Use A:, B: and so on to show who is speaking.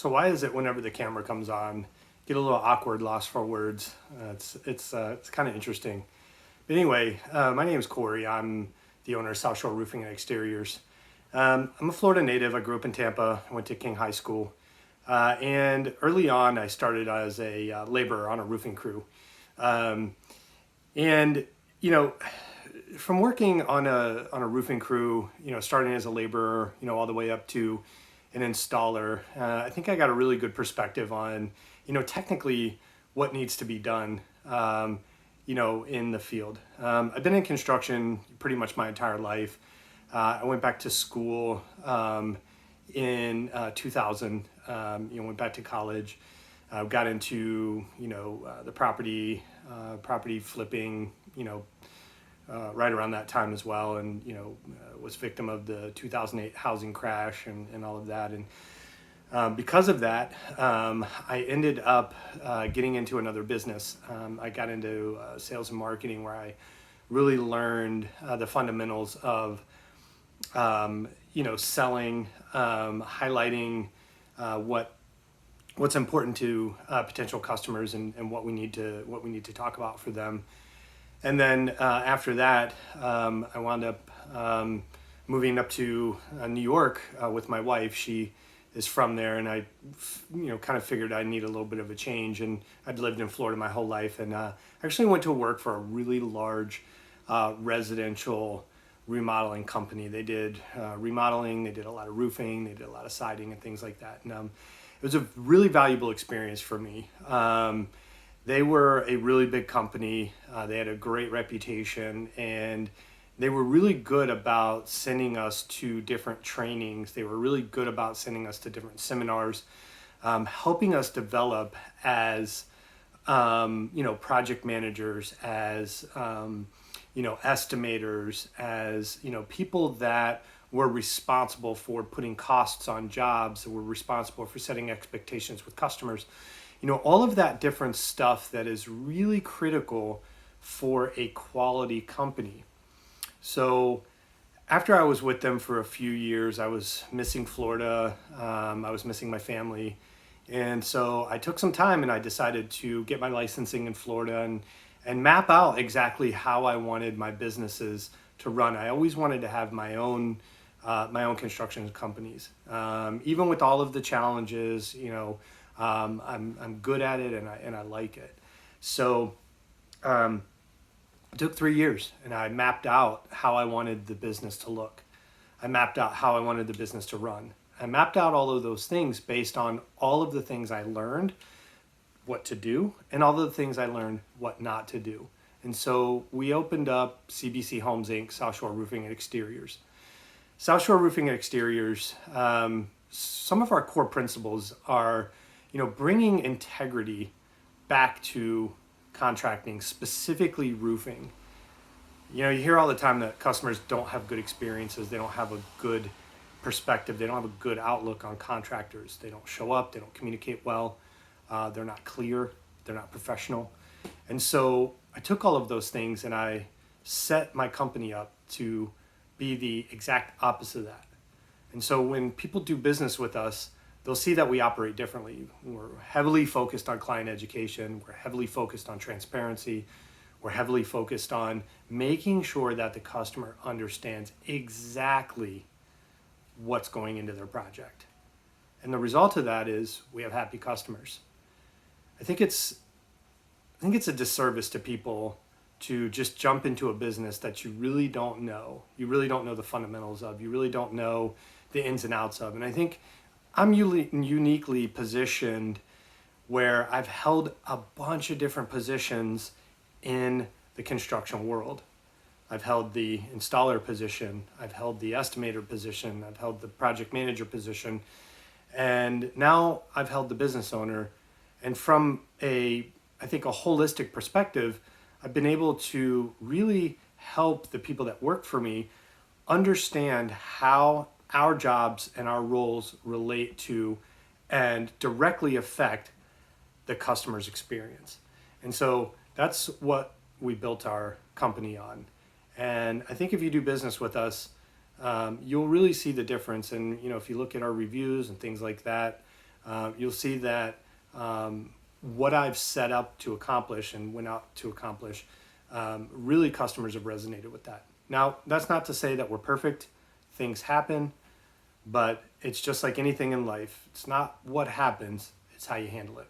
A: So why is it whenever the camera comes on, get a little awkward, lost for words? It's kind of interesting. But anyway, my name is Corey. I'm the owner of Southshore Roofing and Exteriors. I'm a Florida native. I grew up in Tampa. I went to King High School. And early on, I started as a laborer on a roofing crew. Um, and, you know, from working on a roofing crew, starting as a laborer, all the way up to an installer, I think I got a really good perspective on, technically what needs to be done, in the field. I've been in construction pretty much my entire life. I went back to school in 2000. Went back to college. Got into the property flipping. Right around that time as well, and was victim of the 2008 housing crash and all of that. And because of that, I ended up getting into another business. I got into sales and marketing, where I really learned the fundamentals of selling, highlighting what's important to potential customers, and what we need to talk about for them. And then after that, I wound up moving up to New York with my wife. She is from there, and I, kind of figured I need a little bit of a change. And I'd lived in Florida my whole life, and actually went to work for a really large residential remodeling company. They did remodeling, they did a lot of roofing, they did a lot of siding and things like that. And it was a really valuable experience for me. They were a really big company. They had a great reputation, and they were really good about sending us to different trainings. They were really good about sending us to different seminars, helping us develop as, project managers, as, estimators, as, people that were responsible for putting costs on jobs, that were responsible for setting expectations with customers. All of that different stuff that is really critical for a quality company. So after I was with them for a few years, I was missing Florida. I was missing my family. And so I took some time, and I decided to get my licensing in Florida and map out exactly how I wanted my businesses to run. I always wanted to have my own construction companies. Even with all of the challenges, I'm good at it, and I like it. So it took 3 years, and I mapped out how I wanted the business to look. I mapped out how I wanted the business to run. I mapped out all of those things based on all of the things I learned what to do, and all of the things I learned what not to do. And so we opened up CBC Homes Inc., Southshore Roofing and Exteriors. Southshore Roofing and Exteriors, some of our core principles are bringing integrity back to contracting, specifically roofing. You hear all the time that customers don't have good experiences. They don't have a good perspective. They don't have a good outlook on contractors. They don't show up. They don't communicate well. They're not clear. They're not professional. And so I took all of those things, and I set my company up to be the exact opposite of that. And so when people do business with us, they'll see that we operate differently. We're heavily focused on client education. We're heavily focused on transparency. We're heavily focused on making sure that the customer understands exactly what's going into their project. And the result of that is we have happy customers. I think it's a disservice to people to just jump into a business that you really don't know. You really don't know the fundamentals of. You really don't know the ins and outs of. And I think I'm uniquely positioned where I've held a bunch of different positions in the construction world. I've held the installer position, I've held the estimator position, I've held the project manager position, and now I've held the business owner. And from I think a holistic perspective, I've been able to really help the people that work for me understand how our jobs and our roles relate to and directly affect the customer's experience. And so that's what we built our company on. And I think if you do business with us, you'll really see the difference. And if you look at our reviews and things like that, you'll see that what I've set up to accomplish and went out to accomplish, really customers have resonated with that. Now, that's not to say that we're perfect. Things happen, but it's just like anything in life. It's not what happens, it's how you handle it.